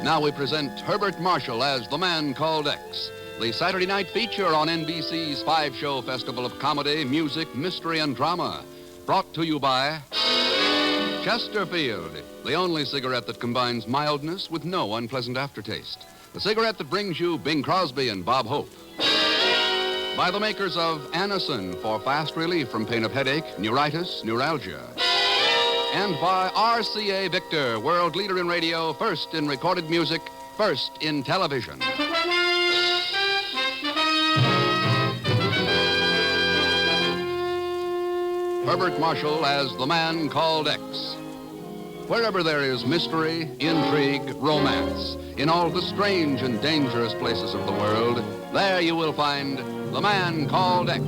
Now we present Herbert Marshall as The Man Called X, the Saturday night feature on NBC's five-show festival of comedy, music, mystery, and drama. Brought to you by Chesterfield, the only cigarette that combines mildness with no unpleasant aftertaste. The cigarette that brings you Bing Crosby and Bob Hope. By the makers of Anacin for fast relief from pain of headache, neuritis, neuralgia. And by RCA Victor, world leader in radio, first in recorded music, first in television. Herbert Marshall as The Man Called X. Wherever there is mystery, intrigue, romance, in all the strange and dangerous places of the world, there you will find The Man Called X.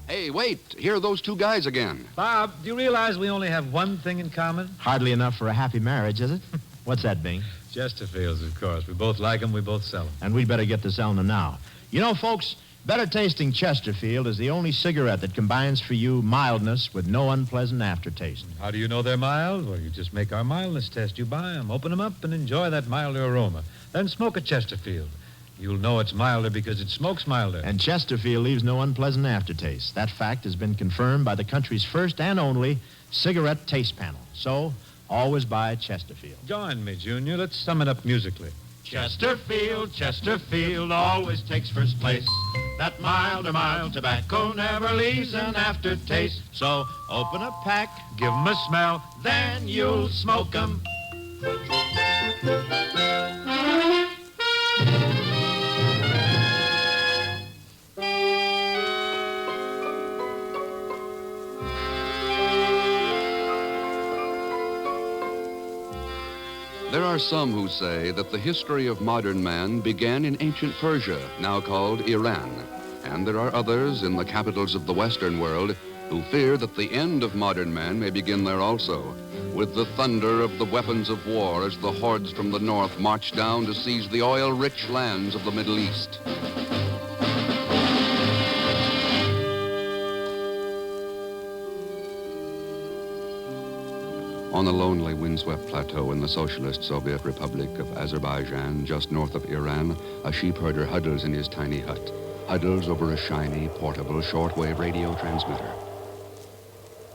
Hey, wait. Here are those two guys again. Bob, do you realize we only have one thing in common? Hardly enough for a happy marriage, is it? What's that, Bing? Chesterfields, of course. We both like them, we both sell them. And we'd better get to selling them now. You know, folks, better tasting Chesterfield is the only cigarette that combines for you mildness with no unpleasant aftertaste. How do you know they're mild? Well, you just make our mildness test. You buy them, open them up, and enjoy that milder aroma. Then smoke a Chesterfield. You'll know it's milder because it smokes milder. And Chesterfield leaves no unpleasant aftertaste. That fact has been confirmed by the country's first and only cigarette taste panel. So, always buy Chesterfield. Join me, Junior. Let's sum it up musically. Chesterfield, Chesterfield always takes first place. That mild tobacco never leaves an aftertaste. So, open a pack, Give 'em a smell. then you'll smoke 'em. There are some who say that the history of modern man began in ancient Persia, now called Iran. And there are others in the capitals of the Western world who fear that the end of modern man may begin there also, with the thunder of the weapons of war as the hordes from the north march down to seize the oil-rich lands of the Middle East. On a lonely, windswept plateau in the Socialist Soviet Republic of Azerbaijan, just north of Iran, a sheepherder huddles in his tiny hut, huddles over a shiny, portable, shortwave radio transmitter.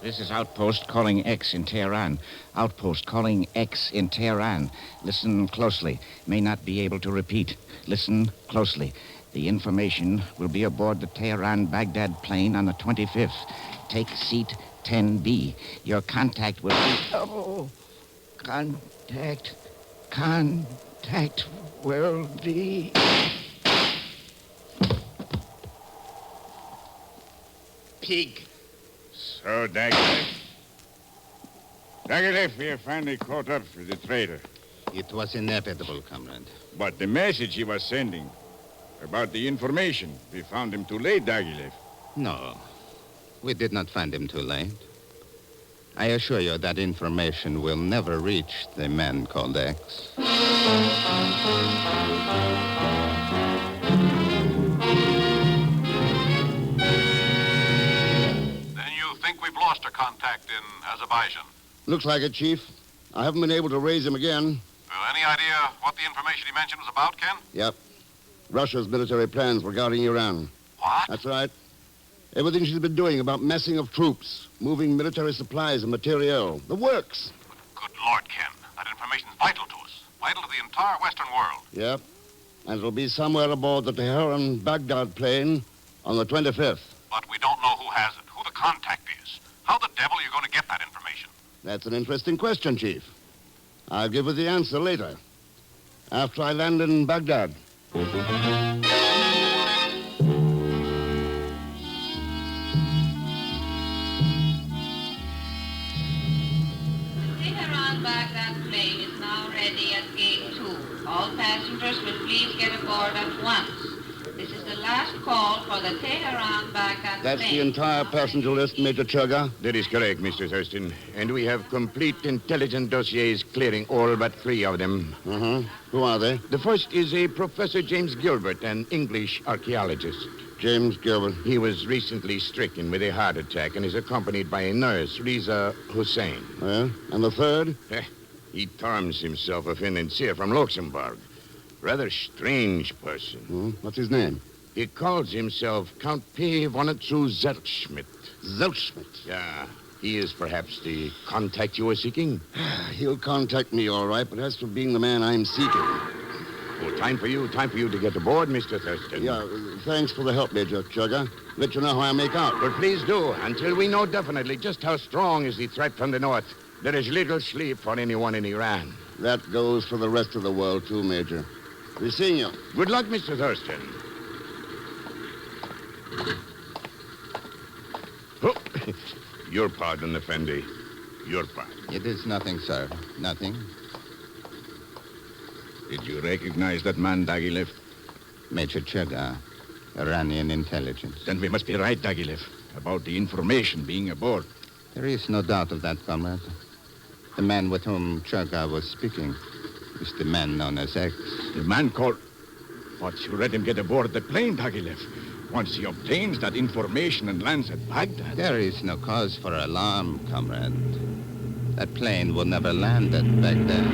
This is Outpost calling X in Tehran. Outpost calling X in Tehran. Listen closely. May not be able to repeat. Listen closely. The information will be aboard the Tehran-Baghdad plane on the 25th. Take seat 10B. Your contact will be... Oh, contact will be... Pig. So, Daggett, we have finally caught up with the traitor. It was inevitable, comrade. But the message he was sending about the information, we found him too late, Dagilev. No, we did not find him too late. I assure you that information will never reach the man called X. We've lost our contact in Azerbaijan. Looks like it, Chief. I haven't been able to raise him again. Well, any idea what the information he mentioned was about, Ken? Yep. Russia's military plans regarding Iran. What? That's right. Everything she's been doing about massing of troops, moving military supplies and materiel. The works. Good Lord, Ken. That information is vital to us. Vital to the entire Western world. Yep. And it'll be somewhere aboard the Tehran-Baghdad plane on the 25th. But we don't know who has it, who the contact is. How the devil are you going to get that information? That's an interesting question, Chief. I'll give you the answer later. After I land in Baghdad. Tehran-Baghdad plane is now ready at gate 2. All passengers will please get aboard at once. This is the last call for the Tehran-Baghdad plane. That's the entire passenger list, Major Chugga. That is correct, Mr. Thurston. And we have complete intelligence dossiers clearing all but 3 of them. Who are they? The first is a Professor James Gilbert, an English archaeologist. James Gilbert. He was recently stricken with a heart attack and is accompanied by a nurse, Riza Hussein. Well, and the third? He terms himself a financier from Luxembourg. Rather strange person. What's his name? He calls himself Count P. Vonatsu Zeltschmidt. Zeltschmidt? Yeah. He is perhaps the contact you were seeking? He'll contact me, all right, but as for being the man I'm seeking... Oh, time for you to get aboard, Mr. Thurston. Yeah, thanks for the help, Major Chugger. Let you know how I make out. But please do, until we know definitely just how strong is the threat from the north. There is little sleep for anyone in Iran. That goes for the rest of the world, too, Major. Be seeing you. Good luck, Mr. Thurston. Oh, your pardon, Effendi. Your pardon. It is nothing, sir. Nothing. Did you recognize that man, Dagilev? Major Chugga, Iranian intelligence. Then we must be right, Dagilev, about the information being aboard. There is no doubt of that, comrade. The man with whom Chugga was speaking is the man known as X. The man called... But you let him get aboard the plane, Dagilev. Once he obtains that information and lands at Baghdad... There is no cause for alarm, comrade. That plane will never land at Baghdad.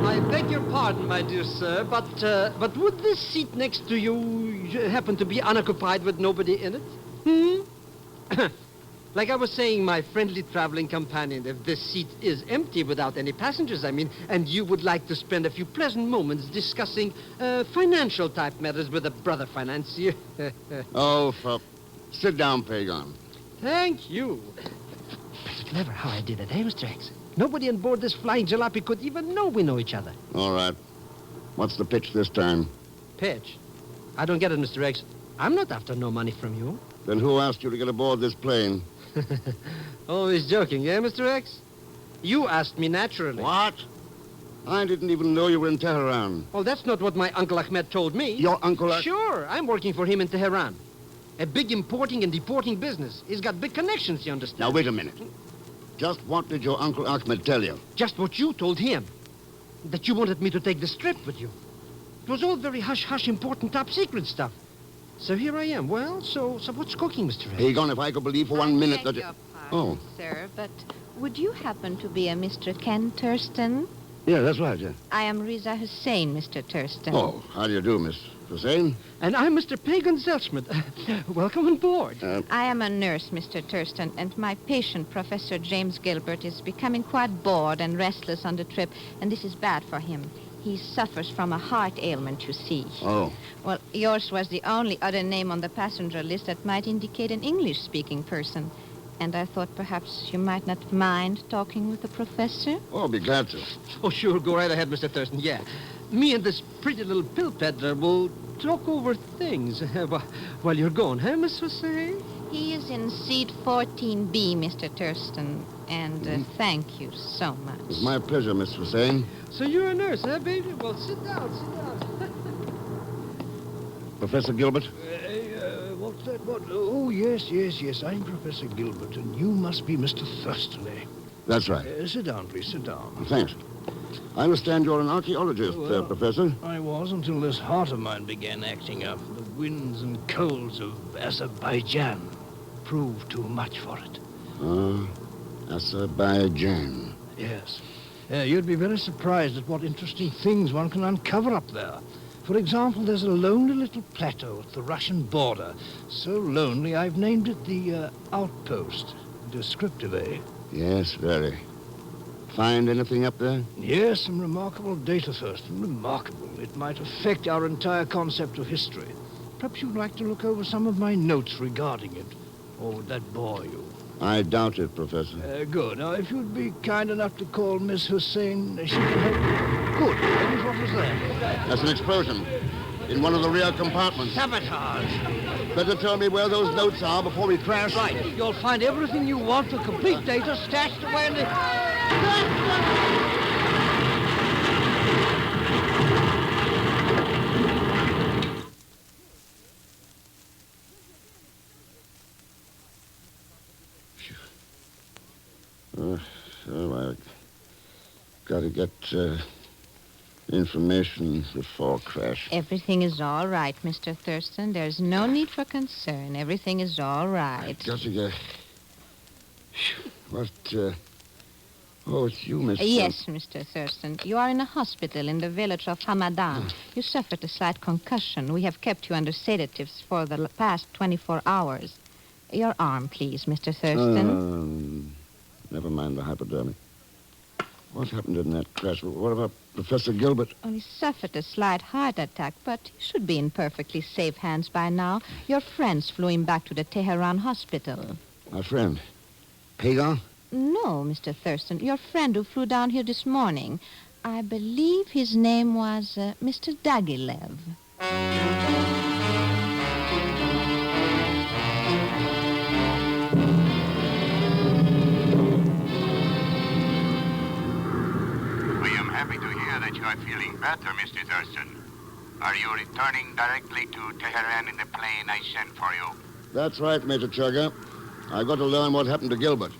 I beg your pardon, my dear sir, but would this seat next to you happen to be unoccupied with nobody in it? Like I was saying, my friendly traveling companion, if this seat is empty without any passengers, and you would like to spend a few pleasant moments discussing financial type matters with a brother financier. Sit down, Pagan. Thank you. Pretty clever how I did it, eh, Mr. X? Nobody on board this flying jalopy could even know we know each other. All right. What's the pitch this time? Pitch? I don't get it, Mr. X. I'm not after no money from you. Then who asked you to get aboard this plane? Always joking, eh, Mr. X? You asked me naturally. What? I didn't even know you were in Tehran. Well, that's not what my Uncle Ahmed told me. Your Uncle Ahmed? Sure, I'm working for him in Tehran. A big importing and deporting business. He's got big connections, you understand? Now, wait a minute. Just what did your Uncle Ahmed tell you? Just what you told him. That you wanted me to take this trip with you. It was all very hush-hush, important, top-secret stuff. So here I am. Well, so what's cooking, Mr. X? Pagan, if I could believe for 1 minute that... Your pardon, sir, but would you happen to be a Mr. Ken Thurston? Yeah, that's right, yeah. I am Riza Hussein, Mr. Thurston. Oh, how do you do, Miss Hussein? And I'm Mr. Pagan Zeltschmidt. Welcome on board. I am a nurse, Mr. Thurston, and my patient, Professor James Gilbert, is becoming quite bored and restless on the trip, and this is bad for him. He suffers from a heart ailment, you see. Oh. Well, yours was the only other name on the passenger list that might indicate an English-speaking person. And I thought perhaps you might not mind talking with the professor? Oh, I'll be glad to. Oh, sure. Go right ahead, Mr. Thurston. Yeah. Me and this pretty little pill peddler will talk over things while you're gone, huh, Miss Hussein? He is in seat 14B, Mr. Thurston, and thank you so much. It's my pleasure, Miss Hussein. So you're a nurse, huh, baby? Well, sit down. Professor Gilbert? What's that? What? Oh, yes. I'm Professor Gilbert, and you must be Mr. Thurston, eh? That's right. Sit down, please. Sit down. Thanks. I understand you're an archaeologist, Professor. I was until this heart of mine began acting up. The winds and colds of Azerbaijan proved too much for it. Azerbaijan. Yes. You'd be very surprised at what interesting things one can uncover up there. For example, there's a lonely little plateau at the Russian border. So lonely, I've named it the Outpost. Descriptive, eh? Yes, very. Find anything up there? Yes, some remarkable data, Thurston. Remarkable. It might affect our entire concept of history. Perhaps you'd like to look over some of my notes regarding it. Or would that bore you? I doubt it, Professor. Good. Now, if you'd be kind enough to call Miss Hussein, she can help. Good. And what was that? That's an explosion in one of the rear compartments. Sabotage. Better tell me where those notes are before we crash. Right. You'll find everything you want for complete data stashed away in the... got to get information before crash. Everything is all right, Mr. Thurston. There's no need for concern. Everything is all right. Got to get... What, Oh, it's you, Miss... Yes, Mr. Thurston. You are in a hospital in the village of Hamadan. You suffered a slight concussion. We have kept you under sedatives for the past 24 hours. Your arm, please, Mr. Thurston. Never mind the hypodermic. What happened in that crash? What about Professor Gilbert? Oh, he suffered a slight heart attack, but he should be in perfectly safe hands by now. Your friends flew him back to the Tehran hospital. My friend? Pagan? No, Mr. Thurston. Your friend who flew down here this morning. I believe his name was Mr. Dagilev. Happy to hear that you are feeling better, Mr. Thurston. Are you returning directly to Tehran in the plane I sent for you? That's right, Major Chugger. I got to learn what happened to Gilbert.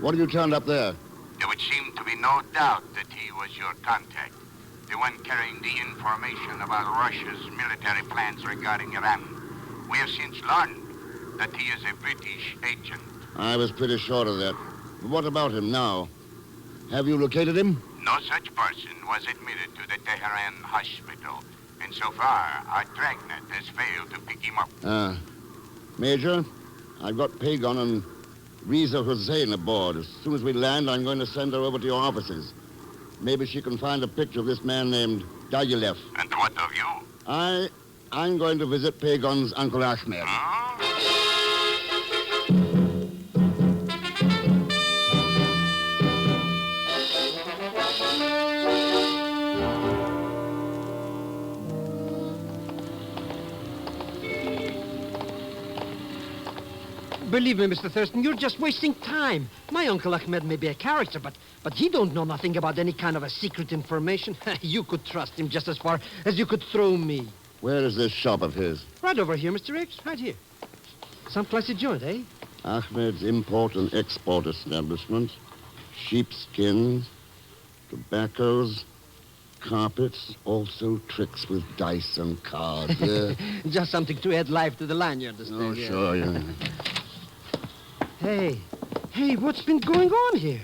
What have you turned up there? There would seem to be no doubt that he was your contact. The one carrying the information about Russia's military plans regarding Iran. We have since learned that he is a British agent. I was pretty sure of that. But what about him now? Have you located him? No such person was admitted to the Tehran hospital, and so far, our dragnet has failed to pick him up. Major, I've got Pagan and Riza Hussein aboard. As soon as we land, I'm going to send her over to your offices. Maybe she can find a picture of this man named Dagilev. And what of you? I'm going to visit Pagan's Uncle Ahmed. Believe me, Mr. Thurston, you're just wasting time. My Uncle Ahmed may be a character, but he don't know nothing about any kind of a secret information. You could trust him just as far as you could throw me. Where is this shop of his? Right over here, Mr. X. Right here. Some classy joint, eh? Ahmed's import and export establishment. Sheepskins, tobaccos, carpets, also tricks with dice and cards. Just something to add life to the line, you understand? Oh, sure, yeah. Hey, what's been going on here?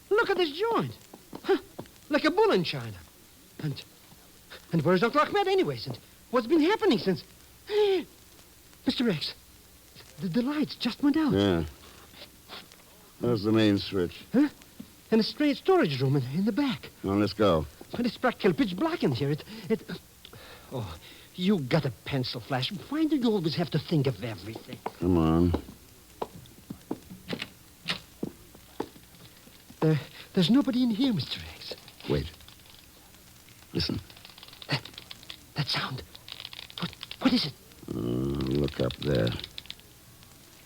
Look at this joint. Huh, like a bull in China. And where's Uncle Ahmed anyways? And what's been happening since... Mr. X, the lights just went out. Yeah. There's the main switch. Huh? And a strange storage room in the back. Well, let's go. But it's practically pitch black in here. Oh, you got a pencil flash. Why do you always have to think of everything? Come on. There's nobody in here, Mr. X. Wait. Listen. That sound. What is it? Look up there.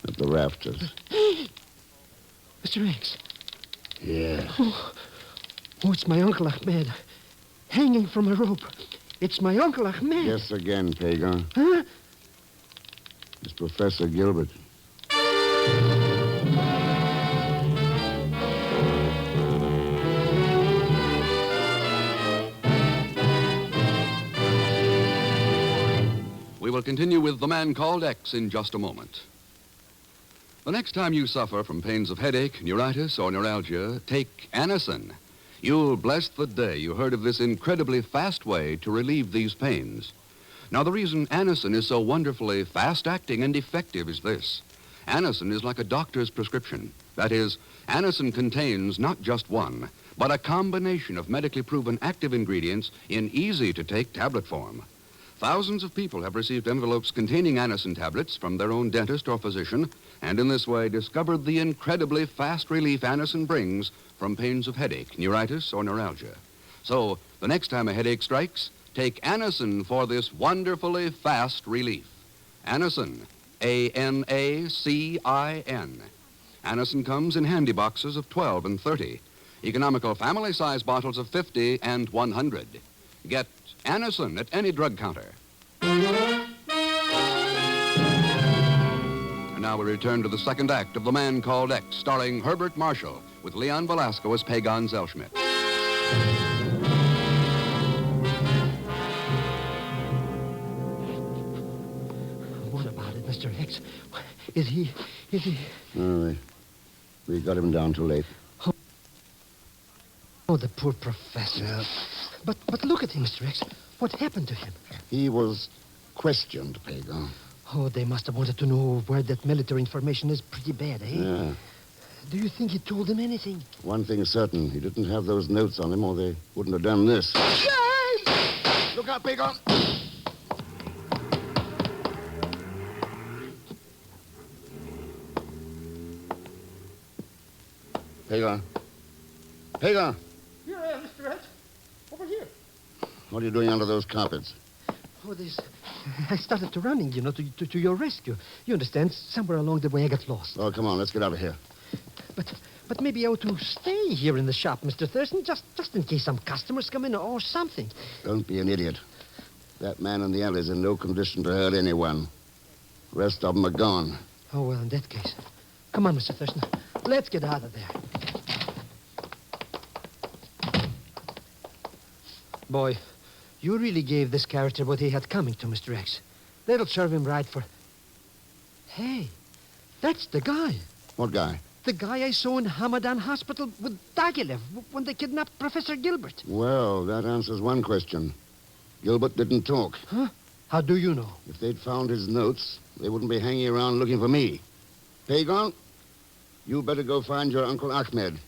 At the rafters. Mr. X. Yeah. Oh, it's my Uncle Ahmed. Hanging from a rope. It's my Uncle Ahmed. Guess again, Pagan. Huh? It's Professor Gilbert. We will continue with The Man Called X in just a moment. The next time you suffer from pains of headache, neuritis, or neuralgia, take Anacin. You'll bless the day you heard of this incredibly fast way to relieve these pains. Now, the reason Anacin is so wonderfully fast-acting and effective is this. Anacin is like a doctor's prescription. That is, Anacin contains not just one, but a combination of medically proven active ingredients in easy-to-take tablet form. Thousands of people have received envelopes containing Anacin tablets from their own dentist or physician, and in this way discovered the incredibly fast relief Anacin brings from pains of headache, neuritis, or neuralgia. So, the next time a headache strikes, take Anacin for this wonderfully fast relief. Anacin, A-N-A-C-I-N. Anacin comes in handy boxes of 12 and 30, economical family-size bottles of 50 and 100. Get Anacin at any drug counter. And now we return to the second act of The Man Called X, starring Herbert Marshall, with Leon Velasco as Pagan Zellschmidt. What about it, Mr. X? Is he... Oh, we got him down too late. Oh, the poor professor. But look at him, Mr. X. What happened to him? He was questioned, Pago. Oh, they must have wanted to know where that military information is pretty bad, eh? Yeah. Do you think he told them anything? One thing's certain. He didn't have those notes on him, or they wouldn't have done this. Look out, Pago! Pago. Pago! Here, Mr. X. Over here. What are you doing under those carpets? Oh, I started to running, to your rescue. You understand? Somewhere along the way I got lost. Oh, come on, let's get out of here. But maybe I ought to stay here in the shop, Mr. Thurston, just in case some customers come in or something. Don't be an idiot. That man in the alley's in no condition to hurt anyone. The rest of them are gone. Oh, well, in that case. Come on, Mr. Thurston. Let's get out of there. Boy, you really gave this character what he had coming to, Mr. X. That'll serve him right for... Hey, that's the guy. What guy? The guy I saw in Hamadan Hospital with Dagilev when they kidnapped Professor Gilbert. Well, that answers one question. Gilbert didn't talk. Huh? How do you know? If they'd found his notes, they wouldn't be hanging around looking for me. Pagon, you better go find your Uncle Ahmed.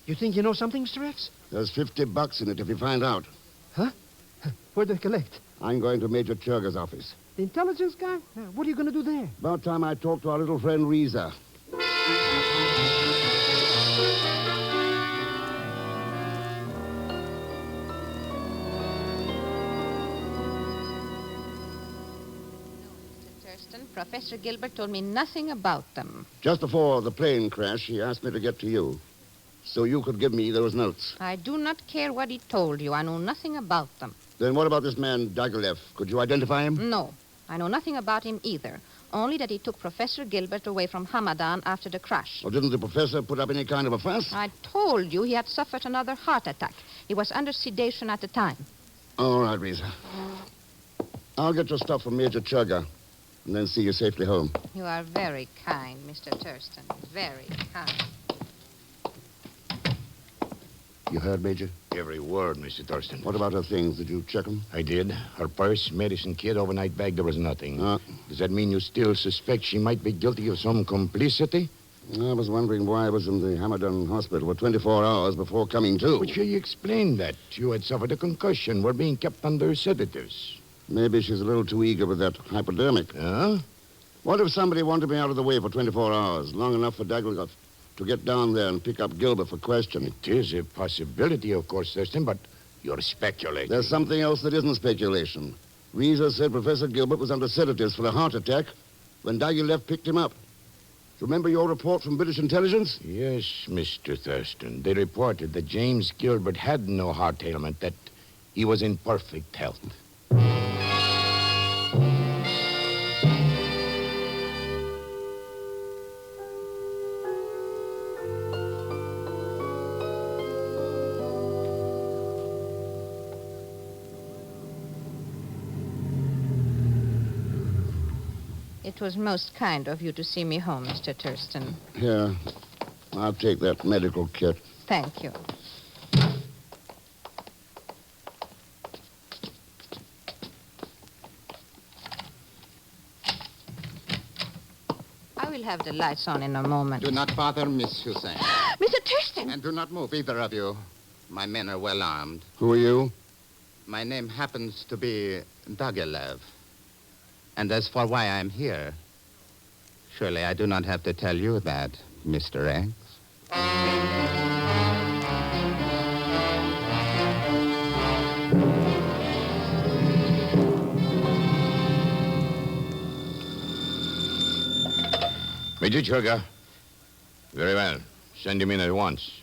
You think you know something, Mr. X? There's $50 in it if you find out. Huh? Where'd they collect? I'm going to Major Churga's office. The intelligence guy? What are you going to do there? About time I talked to our little friend Reza. Professor Gilbert told me nothing about them. Just before the plane crash, he asked me to get to you, so you could give me those notes. I do not care what he told you. I know nothing about them. Then what about this man, Dagilev? Could you identify him? No, I know nothing about him either. Only that he took Professor Gilbert away from Hamadan after the crash. Well, didn't the professor put up any kind of a fuss? I told you he had suffered another heart attack. He was under sedation at the time. All right, Reza. I'll get your stuff from Major Churga and then see you safely home. You are very kind, Mr. Thurston. Very kind. You heard, Major? Every word, Mr. Thurston. What about her things? Did you check them? I did. Her purse, medicine kit, overnight bag, there was nothing. Does that mean you still suspect she might be guilty of some complicity? I was wondering why I was in the Hamadan hospital for 24 hours before coming to. But you explained that. You had suffered a concussion, were being kept under sedatives. Maybe she's a little too eager with that hypodermic. Huh? What if somebody wanted me out of the way for 24 hours, long enough for Dagilev to get down there and pick up Gilbert for questioning? It is a possibility, of course, Thurston, but you're speculating. There's something else that isn't speculation. Reza said Professor Gilbert was under sedatives for a heart attack when Dagilev picked him up. Remember your report from British intelligence? Yes, Mr. Thurston. They reported that James Gilbert had no heart ailment, that he was in perfect health. It was most kind of you to see me home, Mr. Thurston. Here, I'll take that medical kit. Thank you. I will have the lights on in a moment. Do not bother, Miss Hussein. Mr. Thurston! And do not move, either of you. My men are well armed. Who are you? My name happens to be Dagilev. And as for why I'm here, surely I do not have to tell you that, Mr. X. Major Churga. Very well. Send him in at once.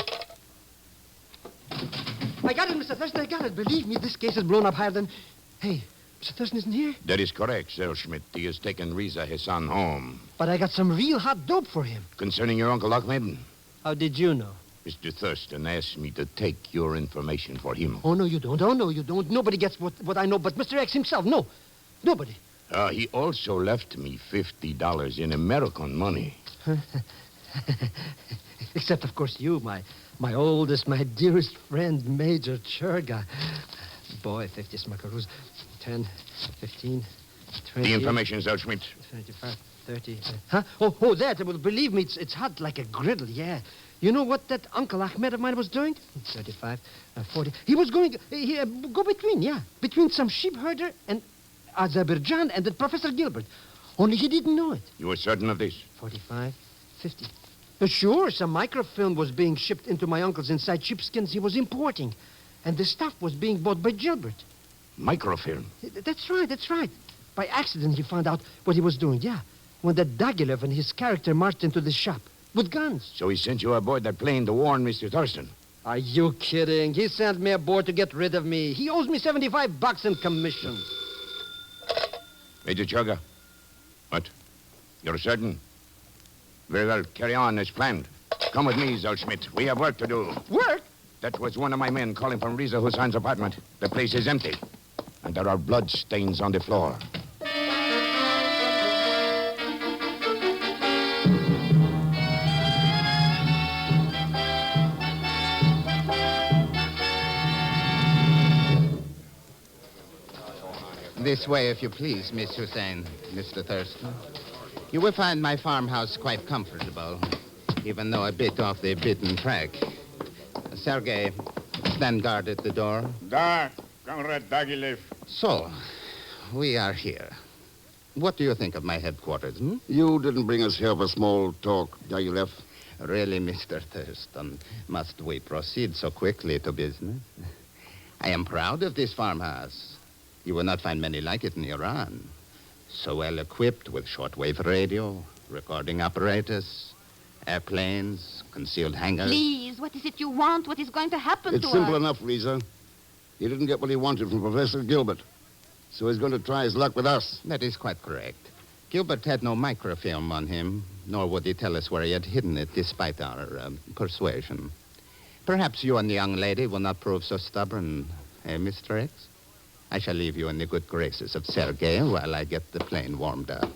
I got it, Mr. Thurston. I got it. Believe me, this case is blown up higher than... Hey, Mr. Thurston isn't here? That is correct, Sir Schmidt. He has taken Reza, his son, home. But I got some real hot dope for him. Concerning your Uncle Ahmed? How did you know? Mr. Thurston asked me to take your information for him. Oh, no, you don't. Oh, no, you don't. Nobody gets what I know but Mr. X himself. No, nobody. He also left me $50 in American money. Except, of course, you, my oldest, my dearest friend, Major Churga. Boy, 50 smackaroos. 10, 15, 20... The information, Zellschmidt. 25, 30... Huh? Oh, that. Well, believe me, it's hot like a griddle, yeah. You know what that Uncle Ahmed of mine was doing? 35, 40... He was going... go between some sheep herder and Azerbaijan and then Professor Gilbert. Only he didn't know it. You were certain of this? 45, 50... Sure, some microfilm was being shipped into my uncle's inside sheepskins he was importing. And the stuff was being bought by Gilbert. Microfilm? That's right. By accident, he found out what he was doing, yeah. When that Dagilev and his character marched into the shop with guns. So he sent you aboard that plane to warn Mr. Thurston? Are you kidding? He sent me aboard to get rid of me. He owes me $75 in commission. Major Churga. What? You're certain? Very well. Carry on as planned. Come with me, Zellschmidt. We have work to do. Work? That was one of my men calling from Riza Hussain's apartment. The place is empty. And there are blood stains on the floor. This way, if you please, Miss Hussein, Mr. Thurston. You will find my farmhouse quite comfortable, even though a bit off the beaten track. Sergei, stand guard at the door. Da, Comrade Dagilev. So, we are here. What do you think of my headquarters, You didn't bring us here for small talk, Dagilev. Really, Mr. Thurston, must we proceed so quickly to business? I am proud of this farmhouse. You will not find many like it in Iran. So well equipped with shortwave radio, recording apparatus, airplanes, concealed hangars. Please, what is it you want? What is going to happen to us? It's simple enough, Riza. He didn't get what he wanted from Professor Gilbert. So he's going to try his luck with us. That is quite correct. Gilbert had no microfilm on him, nor would he tell us where he had hidden it, despite our persuasion. Perhaps you and the young lady will not prove so stubborn, Mr. X? I shall leave you in the good graces of Sergei while I get the plane warmed up.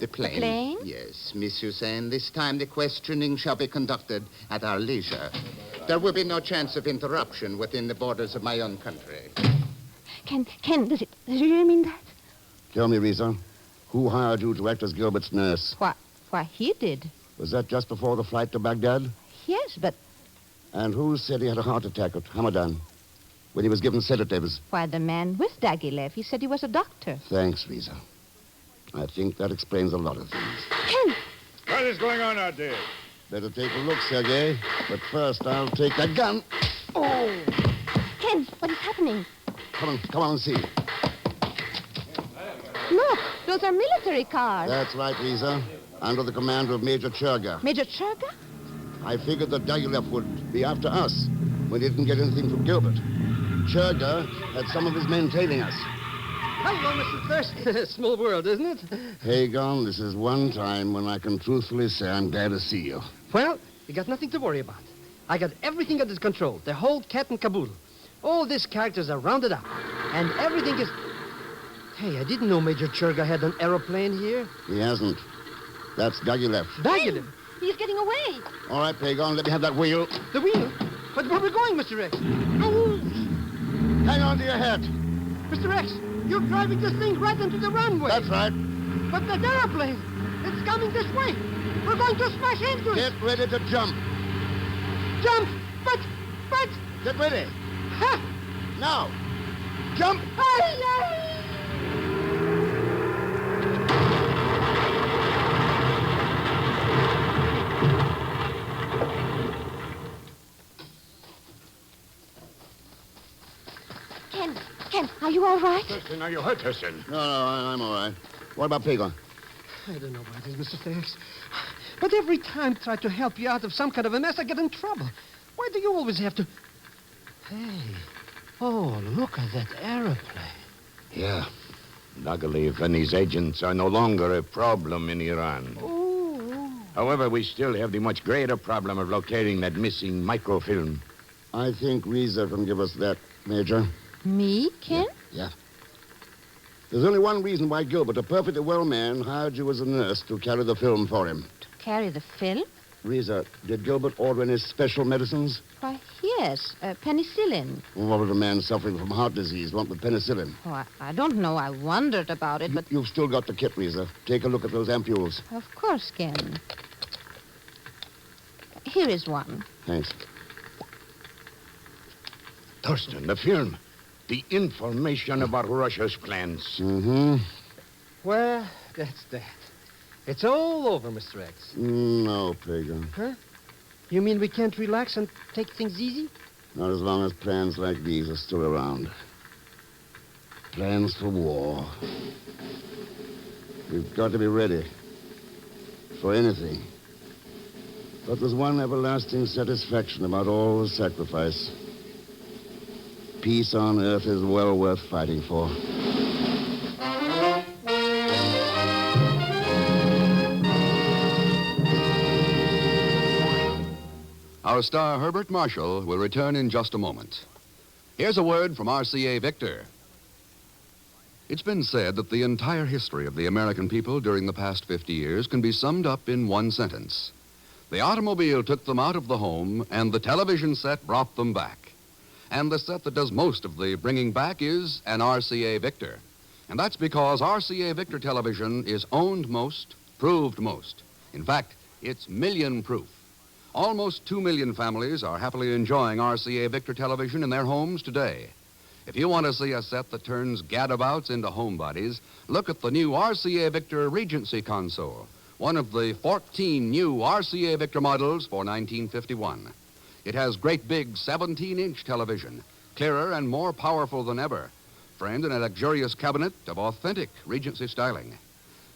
The plane? The plane? Yes, Miss Hussein. This time the questioning shall be conducted at our leisure. There will be no chance of interruption within the borders of my own country. Ken, does it really mean that? Tell me, Riza, who hired you to act as Gilbert's nurse? Why, he did. Was that just before the flight to Baghdad? Yes, but... And who said he had a heart attack at Hamadan when he was given sedatives? Why, the man with Dagilev. He said he was a doctor. Thanks, Riza. I think that explains a lot of things. Ken! What is going on out there? Better take a look, Sergei. But first, I'll take that gun. Oh! Ken, what is happening? Come on and see. Look, those are military cars. That's right, Riza. Under the command of Major Churga. Major Churga? I figured that Dagilev would be after us when he didn't get anything from Gilbert. Churga had some of his men tailing us. Hello, Mr. Thurston. Small world, isn't it? Hagon, this is one time when I can truthfully say I'm glad to see you. Well, you got nothing to worry about. I got everything under control. The whole cat and caboodle. All these characters are rounded up. And everything is... Hey, I didn't know Major Churga had an aeroplane here. He hasn't. That's Dagilev. Dagilev? He's getting away. All right, Hagon, let me have that wheel. The wheel? But where are we going, Mr. X? Hang on to your hat. Mr. X, you're driving this thing right into the runway. That's right. But that airplane, it's coming this way. We're going to smash into it. Get ready to jump. Jump! But... Get ready. Ha! Now. Jump! Ken, are you all right? Thurston, are you hurt, Thurston? No, I'm all right. What about Hagon? I don't know what it is, Mr. Thanks. But every time I try to help you out of some kind of a mess, I get in trouble. Why do you always have to... Hey. Oh, look at that aeroplane. Yeah. Dagilev and his agents are no longer a problem in Iran. Oh. However, we still have the much greater problem of locating that missing microfilm. I think Reza can give us that, Major. Me, Ken? Yeah. There's only one reason why Gilbert, a perfectly well man, hired you as a nurse to carry the film for him. To carry the film? Reza, did Gilbert order any special medicines? Why, yes, penicillin. What would a man suffering from heart disease want with penicillin? Oh, I don't know. I wondered about it, but... You've still got the kit, Reza. Take a look at those ampules. Of course, Ken. Here is one. Thanks. Thurston, the film. The information about Russia's plans. Mm-hmm. Well, that's that. It's all over, Mr. X. No, Pagan. Huh? You mean we can't relax and take things easy? Not as long as plans like these are still around. Plans for war. We've got to be ready. For anything. But there's one everlasting satisfaction about all the sacrifice. Peace on Earth is well worth fighting for. Our star, Herbert Marshall, will return in just a moment. Here's a word from RCA Victor. It's been said that the entire history of the American people during the past 50 years can be summed up in one sentence. The automobile took them out of the home, and the television set brought them back. And the set that does most of the bringing back is an RCA Victor. And that's because RCA Victor television is owned most, proved most. In fact, it's million-proof. Almost 2 million families are happily enjoying RCA Victor television in their homes today. If you want to see a set that turns gadabouts into homebodies, look at the new RCA Victor Regency console, one of the 14 new RCA Victor models for 1951. It has great big 17-inch television, clearer and more powerful than ever, framed in a luxurious cabinet of authentic Regency styling.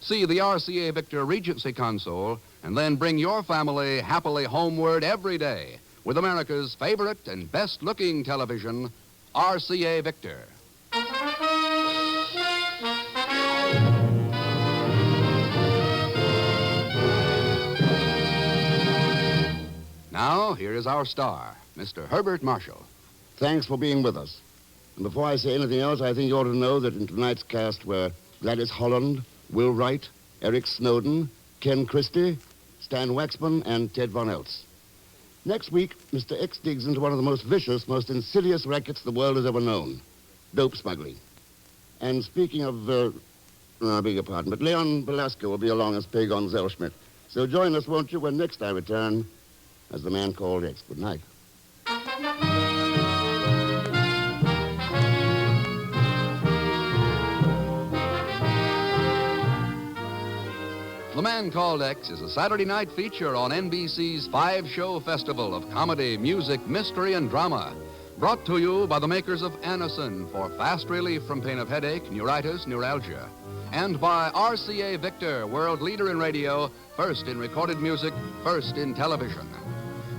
See the RCA Victor Regency console and then bring your family happily homeward every day with America's favorite and best-looking television, RCA Victor. Now, here is our star, Mr. Herbert Marshall. Thanks for being with us. And before I say anything else, I think you ought to know that in tonight's cast were Gladys Holland, Will Wright, Eric Snowden, Ken Christie, Stan Waxman, and Ted Von Eltz. Next week, Mr. X digs into one of the most vicious, most insidious rackets the world has ever known, dope smuggling. And speaking of, I beg your pardon, but Leon Velasco will be along as Pagon Zellschmidt. So join us, won't you, when next I return as the man called X. Good night. The Man Called X is a Saturday night feature on NBC's 5-show festival of comedy, music, mystery, and drama. Brought to you by the makers of Anacin for fast relief from pain of headache, neuritis, neuralgia. And by RCA Victor, world leader in radio, first in recorded music, first in television.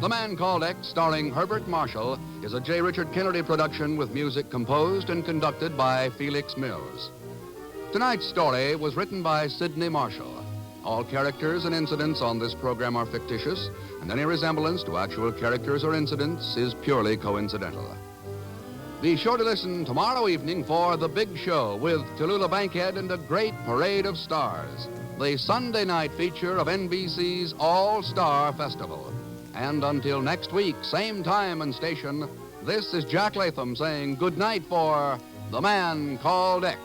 The Man Called X, starring Herbert Marshall, is a J. Richard Kennedy production with music composed and conducted by Felix Mills. Tonight's story was written by Sidney Marshall. All characters and incidents on this program are fictitious, and any resemblance to actual characters or incidents is purely coincidental. Be sure to listen tomorrow evening for The Big Show with Tallulah Bankhead and a great parade of stars, the Sunday night feature of NBC's All-Star Festival. And until next week, same time and station, this is Jack Latham saying good night for The Man Called X.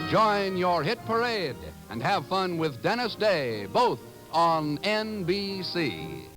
Join your hit parade and have fun with Dennis Day, both on NBC.